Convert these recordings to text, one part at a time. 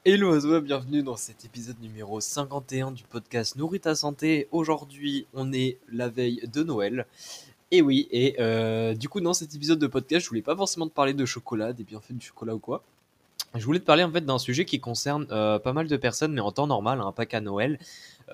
Hello à toi, bienvenue dans cet épisode numéro 51 du podcast Nourris ta santé. Aujourd'hui, on est la veille de Noël. Et oui, du coup, dans cet épisode de podcast, je voulais pas forcément te parler de chocolat, des bienfaits du chocolat ou quoi. Je voulais te parler en fait d'un sujet qui concerne pas mal de personnes, mais en temps normal, hein, pas qu'à Noël.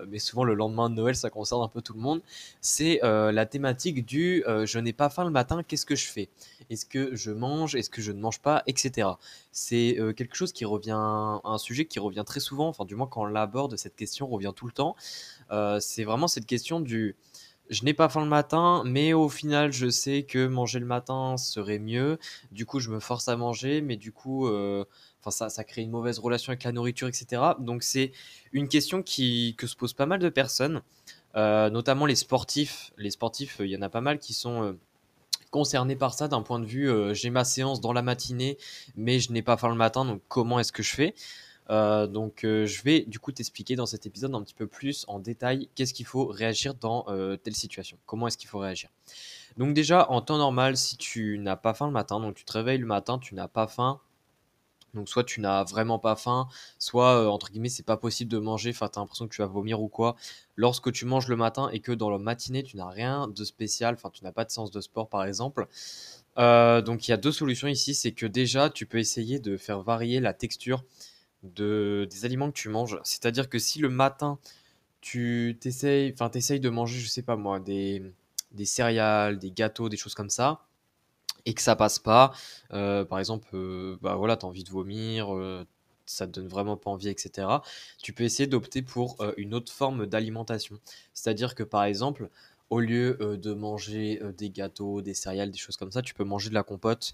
Mais souvent le lendemain de Noël, ça concerne un peu tout le monde. C'est la thématique du je n'ai pas faim le matin, qu'est-ce que je fais? Est-ce que je mange? Est-ce que je ne mange pas? Etc. C'est quelque chose qui revient, un sujet qui revient très souvent, enfin du moins quand on l'aborde, cette question revient tout le temps. C'est vraiment cette question du je n'ai pas faim le matin, mais au final, je sais que manger le matin serait mieux. Du coup, je me force à manger, mais du coup, enfin, ça crée une mauvaise relation avec la nourriture, etc. Donc, c'est une question que se posent pas mal de personnes, notamment les sportifs. Les sportifs, il y en a pas mal qui sont concernés par ça d'un point de vue j'ai ma séance dans la matinée, mais je n'ai pas faim le matin, donc comment est-ce que je fais? Je vais du coup t'expliquer dans cet épisode un petit peu plus en détail qu'est-ce qu'il faut réagir dans telle situation. Comment est-ce qu'il faut réagir. Donc déjà, en temps normal, si tu n'as pas faim le matin, donc tu te réveilles le matin, tu n'as pas faim, donc soit tu n'as vraiment pas faim, soit entre guillemets c'est pas possible de manger, enfin t'as l'impression que tu vas vomir ou quoi. Lorsque tu manges le matin et que dans la matinée tu n'as rien de spécial, enfin tu n'as pas de séance de sport par exemple, donc il y a deux solutions ici, c'est que déjà tu peux essayer de faire varier la texture des aliments que tu manges. C'est-à-dire que si le matin, t'essayes de manger, je sais pas moi, des céréales, des gâteaux, des choses comme ça, et que ça passe pas, par exemple, bah voilà, t'as envie de vomir, ça te donne vraiment pas envie, etc. Tu peux essayer d'opter pour une autre forme d'alimentation. C'est-à-dire que par exemple, au lieu de manger des gâteaux, des céréales, des choses comme ça, tu peux manger de la compote,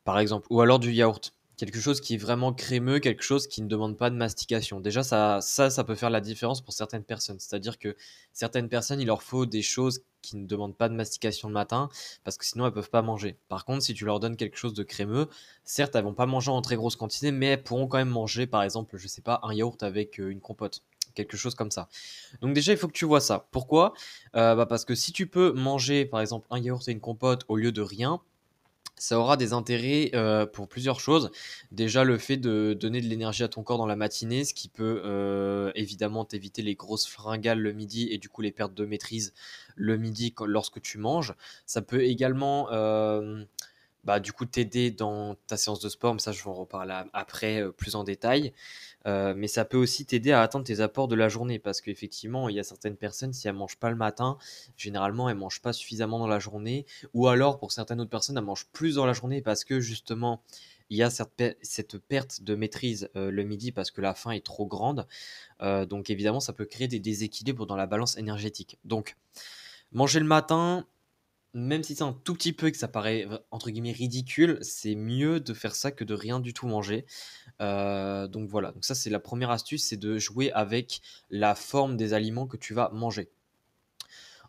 par exemple, ou alors du yaourt. Quelque chose qui est vraiment crémeux, quelque chose qui ne demande pas de mastication. Déjà, ça peut faire la différence pour certaines personnes. C'est-à-dire que certaines personnes, il leur faut des choses qui ne demandent pas de mastication le matin, parce que sinon, elles peuvent pas manger. Par contre, si tu leur donnes quelque chose de crémeux, certes, elles vont pas manger en très grosse quantité, mais elles pourront quand même manger, par exemple, je sais pas, un yaourt avec une compote. Quelque chose comme ça. Donc déjà, il faut que tu vois ça. Pourquoi? Parce que si tu peux manger, par exemple, un yaourt et une compote au lieu de rien, ça aura des intérêts pour plusieurs choses. Déjà, le fait de donner de l'énergie à ton corps dans la matinée, ce qui peut évidemment t'éviter les grosses fringales le midi et du coup les pertes de maîtrise le midi lorsque tu manges. Ça peut également du coup t'aider dans ta séance de sport, mais ça je vais en reparler après plus en détail. Mais ça peut aussi t'aider à atteindre tes apports de la journée parce qu'effectivement, il y a certaines personnes, si elles mangent pas le matin, généralement, elles mangent pas suffisamment dans la journée. Ou alors, pour certaines autres personnes, elles mangent plus dans la journée parce que justement, il y a cette perte de maîtrise le midi parce que la faim est trop grande. Donc évidemment, ça peut créer des déséquilibres dans la balance énergétique. Donc, manger le matin, même si c'est un tout petit peu et que ça paraît entre guillemets ridicule, c'est mieux de faire ça que de rien du tout manger. Donc voilà, donc ça c'est la première astuce, c'est de jouer avec la forme des aliments que tu vas manger.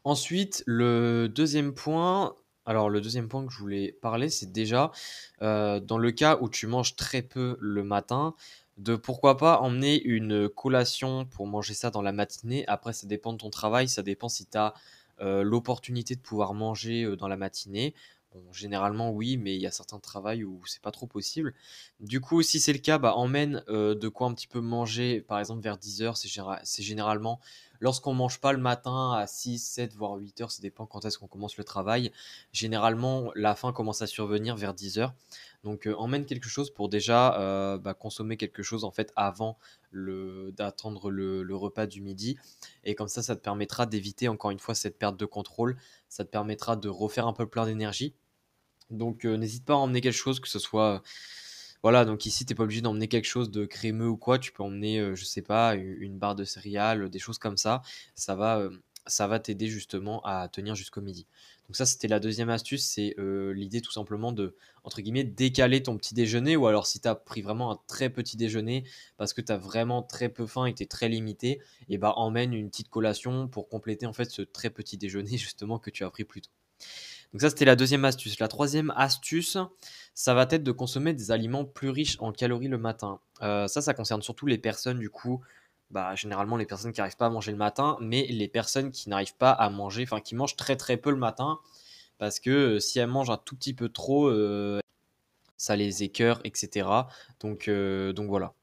Ensuite, le deuxième point que je voulais parler, c'est déjà dans le cas où tu manges très peu le matin, de pourquoi pas emmener une collation pour manger ça dans la matinée. Après, ça dépend de ton travail, ça dépend si tu as l'opportunité de pouvoir manger dans la matinée. Bon, généralement oui, mais il y a certains travails où c'est pas trop possible. Du coup, si c'est le cas, bah, emmène de quoi un petit peu manger, par exemple vers 10 heures. C'est généralement lorsqu'on mange pas le matin à 6, 7, voire 8 heures, ça dépend quand est-ce qu'on commence le travail. Généralement, la faim commence à survenir vers 10 heures. Donc, emmène quelque chose pour déjà consommer quelque chose en fait avant d'attendre le repas du midi. Et comme ça te permettra d'éviter encore une fois cette perte de contrôle. Ça te permettra de refaire un peu plein d'énergie. Donc, n'hésite pas à emmener quelque chose, que ce soit voilà, donc ici, t'es pas obligé d'emmener quelque chose de crémeux ou quoi. Tu peux emmener, je sais pas, une barre de céréales, des choses comme ça. Ça va t'aider justement à tenir jusqu'au midi. Donc ça, c'était la deuxième astuce, c'est l'idée tout simplement de, entre guillemets, décaler ton petit déjeuner. Ou alors si tu as pris vraiment un très petit déjeuner parce que tu as vraiment très peu faim et que tu es très limité, et bah emmène une petite collation pour compléter en fait ce très petit déjeuner justement que tu as pris plus tôt. Donc ça, c'était la deuxième astuce. La troisième astuce, ça va être de consommer des aliments plus riches en calories le matin. Ça concerne surtout les personnes, du coup, généralement les personnes qui n'arrivent pas à manger le matin, mais les personnes qui n'arrivent pas à manger, enfin qui mangent très très peu le matin, parce que si elles mangent un tout petit peu trop, ça les écœure, etc. Donc voilà.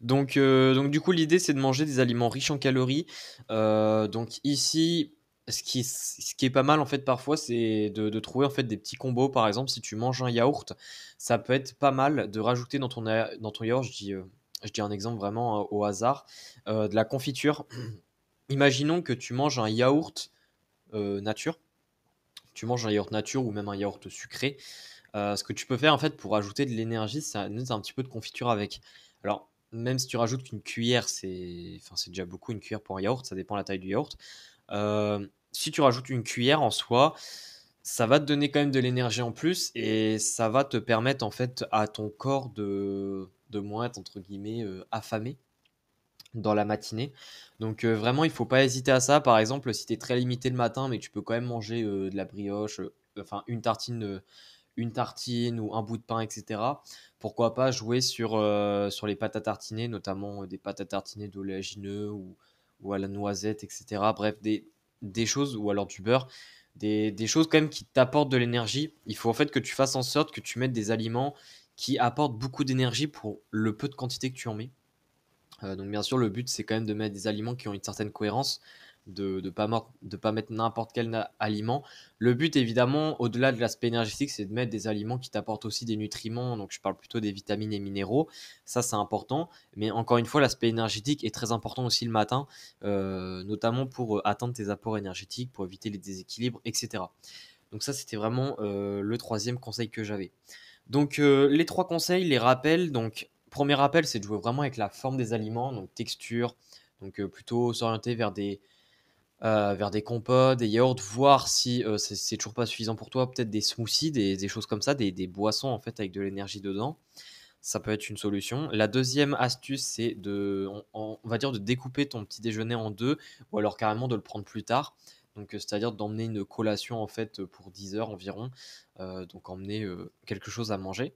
Donc du coup, l'idée, c'est de manger des aliments riches en calories. Donc ici, ce qui est pas mal, en fait, parfois, c'est de trouver, en fait, des petits combos. Par exemple, si tu manges un yaourt, ça peut être pas mal de rajouter dans ton yaourt, je dis un exemple vraiment, au hasard, de la confiture. Imaginons que tu manges un yaourt, nature. Tu manges un yaourt nature ou même un yaourt sucré. Ce que tu peux faire en fait pour ajouter de l'énergie, c'est un petit peu de confiture avec. Alors, même si tu rajoutes une cuillère, c'est déjà beaucoup une cuillère pour un yaourt, ça dépend de la taille du yaourt. Si tu rajoutes une cuillère en soi, ça va te donner quand même de l'énergie en plus et ça va te permettre en fait à ton corps de moins être entre guillemets affamé dans la matinée. Donc vraiment, il faut pas hésiter à ça. Par exemple, si tu es très limité le matin, mais que tu peux quand même manger de la brioche, enfin une tartine ou un bout de pain, etc. Pourquoi pas jouer sur les pâtes à tartiner, notamment des pâtes à tartiner d'oléagineux ou à la noisette, etc. Bref, des choses, ou alors du beurre, des choses quand même qui t'apportent de l'énergie. Il faut en fait que tu fasses en sorte que tu mettes des aliments qui apportent beaucoup d'énergie pour le peu de quantité que tu en mets. Donc bien sûr, le but, c'est quand même de mettre des aliments qui ont une certaine cohérence, de pas mettre n'importe quel aliment. Le but, évidemment, au-delà de l'aspect énergétique, c'est de mettre des aliments qui t'apportent aussi des nutriments. Donc je parle plutôt des vitamines et minéraux. Ça, c'est important. Mais encore une fois, l'aspect énergétique est très important aussi le matin, notamment pour atteindre tes apports énergétiques, pour éviter les déséquilibres, etc. Donc ça, c'était vraiment le troisième conseil que j'avais. Donc, les 3 conseils, les rappels, donc premier rappel, c'est de jouer vraiment avec la forme des aliments, donc texture, donc plutôt s'orienter vers des compotes, des yaourts, voir si, c'est toujours pas suffisant pour toi, peut-être des smoothies, des choses comme ça, des boissons en fait avec de l'énergie dedans. Ça peut être une solution. La deuxième astuce, c'est on va dire de découper ton petit déjeuner en 2 ou alors carrément de le prendre plus tard. Donc, c'est-à-dire d'emmener une collation en fait, pour 10 heures environ, donc emmener, quelque chose à manger.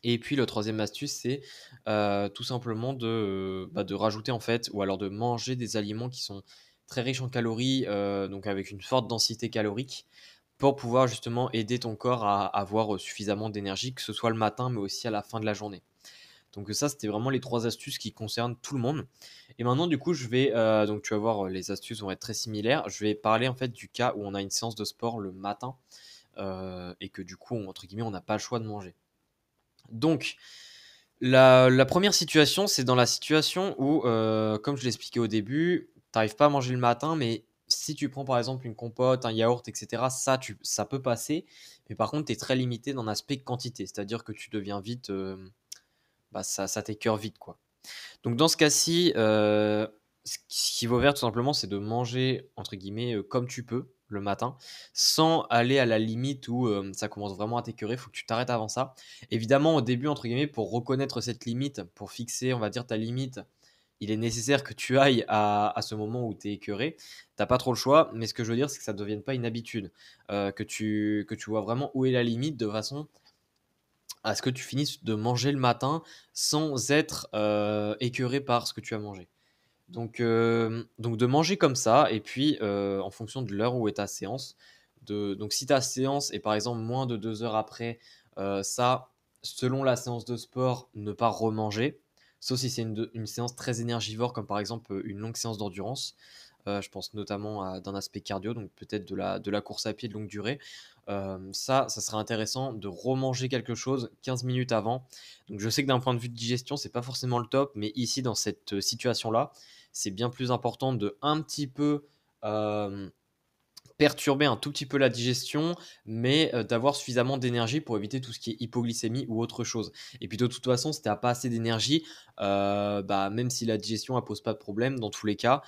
Et puis le troisième astuce, c'est tout simplement de rajouter en fait, ou alors de manger des aliments qui sont très riches en calories, donc avec une forte densité calorique, pour pouvoir justement aider ton corps à avoir suffisamment d'énergie, que ce soit le matin, mais aussi à la fin de la journée. Donc ça, c'était vraiment les trois astuces qui concernent tout le monde. Et maintenant, du coup, donc tu vas voir, les astuces vont être très similaires. Je vais parler en fait du cas où on a une séance de sport le matin, et que du coup, entre guillemets, on n'a pas le choix de manger. Donc, la première situation, c'est dans la situation où, comme je l'expliquais au début, tu n'arrives pas à manger le matin, mais si tu prends par exemple une compote, un yaourt, et cetera, ça peut passer. Mais par contre, tu es très limité dans l'aspect quantité. C'est-à-dire que tu deviens vite, ça t'écoeure vite, quoi. Donc dans ce cas-ci, ce qui vaut faire tout simplement, c'est de manger entre guillemets, «comme tu peux» le matin, sans aller à la limite où, ça commence vraiment à t'écœurer. Il faut que tu t'arrêtes avant ça. Évidemment, au début, entre guillemets, pour reconnaître cette limite, pour fixer, on va dire, ta limite, il est nécessaire que tu ailles à ce moment où tu es écœuré. Tu pas trop le choix, mais ce que je veux dire, c'est que ça ne devienne pas une habitude, que tu vois vraiment où est la limite de façon à ce que tu finisses de manger le matin sans être, écœuré par ce que tu as mangé. Donc de manger comme ça et puis, en fonction de l'heure où est ta séance, donc si ta séance est par exemple moins de 2 heures après, ça, selon la séance de sport, ne pas remanger, sauf si c'est une séance très énergivore comme par exemple, une longue séance d'endurance. Je pense notamment d'un aspect cardio, donc peut-être de la course à pied de longue durée. Ça serait intéressant de remanger quelque chose 15 minutes avant. Donc je sais que d'un point de vue de digestion, c'est pas forcément le top, mais ici dans cette situation-là, c'est bien plus important de un petit peu perturber un tout petit peu la digestion, mais d'avoir suffisamment d'énergie pour éviter tout ce qui est hypoglycémie ou autre chose. Et puis de toute façon, si tu n'as pas assez d'énergie, même si la digestion ne pose pas de problème, dans tous les cas,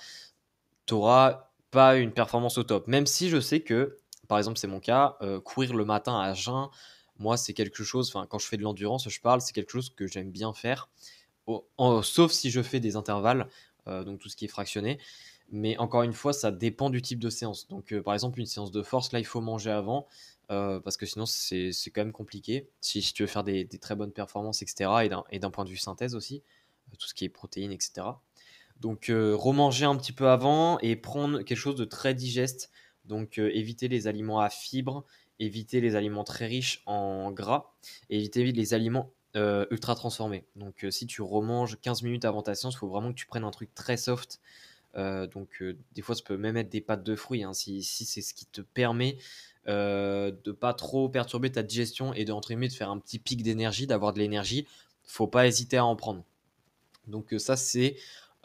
tu n'auras pas une performance au top. Même si je sais que, par exemple, c'est mon cas, courir le matin à jeun, moi, c'est quelque chose, enfin, quand je fais de l'endurance, je parle, c'est quelque chose que j'aime bien faire, sauf si je fais des intervalles, donc tout ce qui est fractionné. Mais encore une fois, ça dépend du type de séance. Donc, par exemple, une séance de force, là, il faut manger avant, parce que sinon, c'est quand même compliqué. Si tu veux faire des très bonnes performances, etc., et d'un point de vue synthèse aussi, tout ce qui est protéines, etc. Donc, remanger un petit peu avant et prendre quelque chose de très digeste. Donc, éviter les aliments à fibres, éviter les aliments très riches en gras, et éviter les aliments ultra transformé. Donc si tu remanges 15 minutes avant ta séance, il faut vraiment que tu prennes un truc très soft. Des fois, ça peut même être des pâtes de fruits, hein, si c'est ce qui te permet de pas trop perturber ta digestion et entre guillemets de faire un petit pic d'énergie, d'avoir de l'énergie. Faut pas hésiter à en prendre. Donc ça, c'est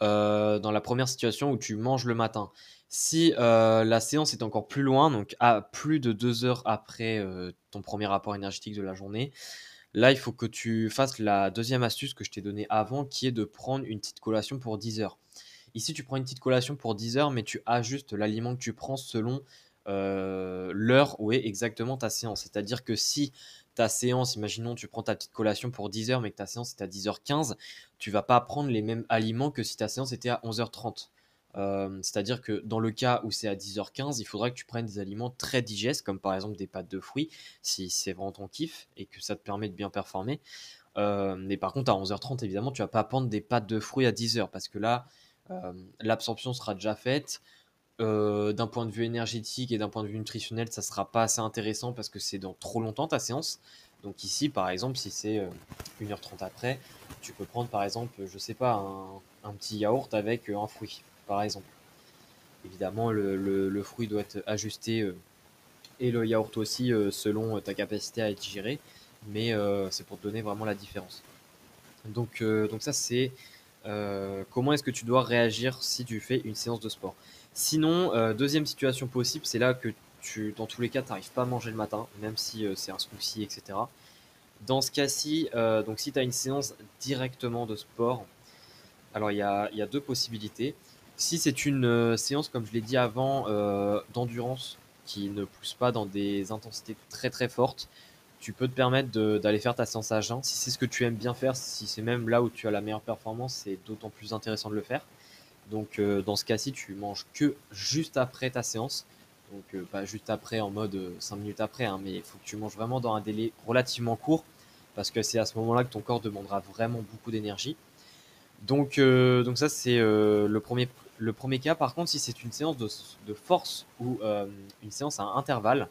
dans la première situation où tu manges le matin. Si la séance est encore plus loin, donc à plus de 2 heures après ton premier apport énergétique de la journée, là, il faut que tu fasses la deuxième astuce que je t'ai donnée avant, qui est de prendre une petite collation pour 10 heures. Ici, tu prends une petite collation pour 10 heures, mais tu ajustes l'aliment que tu prends selon l'heure où est exactement ta séance. C'est-à-dire que si ta séance, imaginons, tu prends ta petite collation pour 10 heures, mais que ta séance est à 10h15, tu vas pas prendre les mêmes aliments que si ta séance était à 11h30. C'est-à-dire que dans le cas où c'est à 10h15, il faudra que tu prennes des aliments très digestes, comme par exemple des pâtes de fruits, si c'est vraiment ton kiff et que ça te permet de bien performer. Mais par contre, à 11h30, évidemment, tu vas pas prendre des pâtes de fruits à 10 heures parce que là, l'absorption sera déjà faite. D'un point de vue énergétique et d'un point de vue nutritionnel, ça sera pas assez intéressant parce que c'est dans trop longtemps ta séance. Donc ici, par exemple, si c'est 1h30 après, tu peux prendre par exemple, je sais pas, un petit yaourt avec un fruit, par exemple. Évidemment, le fruit doit être ajusté et le yaourt aussi selon ta capacité à être digéré, mais c'est pour te donner vraiment la différence. Donc ça, c'est comment est-ce que tu dois réagir si tu fais une séance de sport. Sinon, deuxième situation possible, c'est là que dans tous les cas, tu n'arrives pas à manger le matin, même si c'est un smoothie, etc. Dans ce cas-ci, donc si tu as une séance directement de sport, alors il y a deux possibilités. Si c'est une séance, comme je l'ai dit avant, d'endurance, qui ne pousse pas dans des intensités très très fortes, tu peux te permettre d'aller faire ta séance à jeun. Si c'est ce que tu aimes bien faire, si c'est même là où tu as la meilleure performance, c'est d'autant plus intéressant de le faire. Donc dans ce cas-ci, tu manges que juste après ta séance. Donc pas juste après en mode 5 minutes après, hein, mais il faut que tu manges vraiment dans un délai relativement court parce que c'est à ce moment-là que ton corps demandera vraiment beaucoup d'énergie. Donc ça, c'est le premier cas. Par contre, si c'est une séance de force ou une séance à intervalle,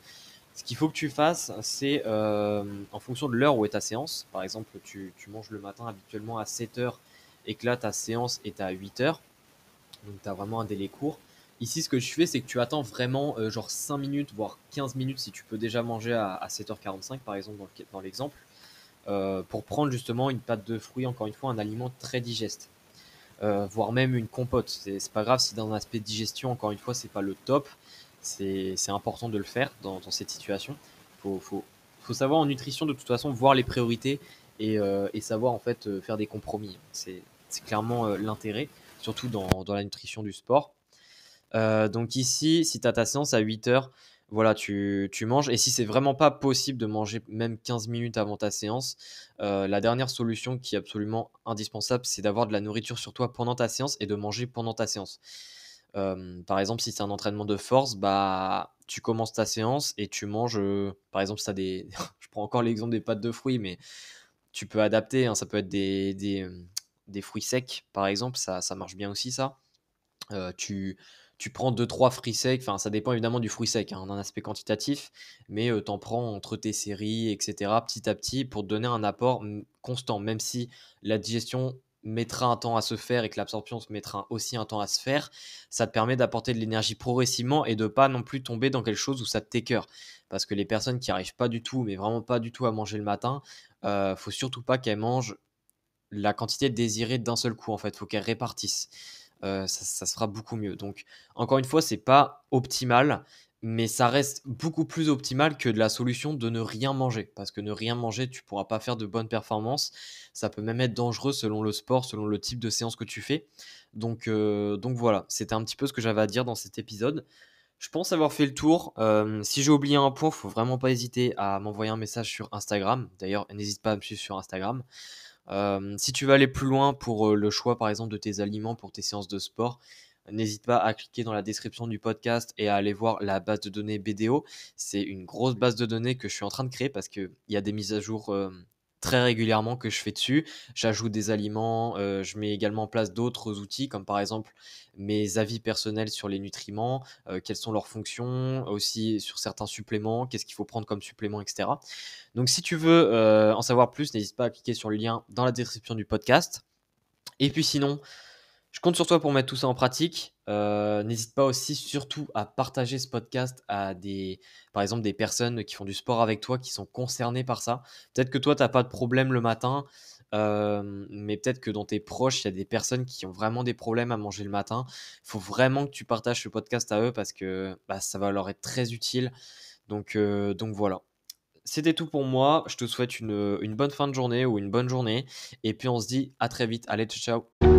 ce qu'il faut que tu fasses, c'est en fonction de l'heure où est ta séance. Par exemple, tu manges le matin habituellement à 7 heures et que là, ta séance est à 8 heures. Donc, tu as vraiment un délai court. Ici, ce que je fais, c'est que tu attends vraiment genre 5 minutes, voire 15 minutes si tu peux déjà manger à 7h45, par exemple, dans l'exemple, pour prendre justement une pâte de fruits, encore une fois, un aliment très digeste. Voire même une compote. C'est pas grave si dans un aspect de digestion, encore une fois, c'est pas le top. C'est important de le faire dans cette situation. Faut savoir en nutrition, de toute façon, voir les priorités et savoir en fait faire des compromis. C'est clairement l'intérêt, surtout dans la nutrition du sport. Donc ici, si tu as ta séance à 8 heures, voilà, tu manges. Et si c'est vraiment pas possible de manger même 15 minutes avant ta séance, la dernière solution qui est absolument indispensable, c'est d'avoir de la nourriture sur toi pendant ta séance et de manger pendant ta séance. Par exemple, si c'est un entraînement de force, bah, tu commences ta séance et tu manges, par exemple, si tu des je prends encore l'exemple des pâtes de fruits, mais tu peux adapter, hein, ça peut être des fruits secs, par exemple, ça marche bien aussi ça. Tu prends deux trois fruits secs, enfin ça dépend évidemment du fruit sec, hein, d'un aspect quantitatif, mais tu en prends entre tes séries et cetera, petit à petit pour te donner un apport, constant. Même si la digestion mettra un temps à se faire et que l'absorption se mettra aussi un temps à se faire, ça te permet d'apporter de l'énergie progressivement et de pas non plus tomber dans quelque chose où ça te t'écœure. Parce que les personnes qui arrivent pas du tout, mais vraiment pas du tout à manger le matin, faut surtout pas qu'elles mangent la quantité désirée d'un seul coup, en fait. Faut qu'elles répartissent. Ça se fera beaucoup mieux. Donc, encore une fois, c'est pas optimal, mais ça reste beaucoup plus optimal que de la solution de ne rien manger. Parce que ne rien manger, tu pourras pas faire de bonnes performances. Ça peut même être dangereux selon le sport, selon le type de séance que tu fais. Donc voilà, c'était un petit peu ce que j'avais à dire dans cet épisode. Je pense avoir fait le tour. Si j'ai oublié un point, faut vraiment pas hésiter à m'envoyer un message sur Instagram. D'ailleurs, n'hésite pas à me suivre sur Instagram. Si tu veux aller plus loin pour le choix, par exemple, de tes aliments pour tes séances de sport, n'hésite pas à cliquer dans la description du podcast et à aller voir la base de données BDO. C'est une grosse base de données que je suis en train de créer parce qu'il y a des mises à jour très régulièrement que je fais dessus. J'ajoute des aliments, je mets également en place d'autres outils comme par exemple mes avis personnels sur les nutriments, quelles sont leurs fonctions, aussi sur certains suppléments, qu'est-ce qu'il faut prendre comme supplément et cetera. Donc si tu veux, en savoir plus, n'hésite pas à cliquer sur le lien dans la description du podcast. Et puis sinon, je compte sur toi pour mettre tout ça en pratique. N'hésite pas aussi surtout à partager ce podcast à par exemple, des personnes qui font du sport avec toi, qui sont concernées par ça. Peut-être que toi, tu as pas de problème le matin, mais peut-être que dans tes proches, il y a des personnes qui ont vraiment des problèmes à manger le matin. Il faut vraiment que tu partages ce podcast à eux parce que bah, ça va leur être très utile. Donc voilà. C'était tout pour moi. Je te souhaite une bonne fin de journée ou une bonne journée. Et puis on se dit à très vite. Allez, ciao, ciao.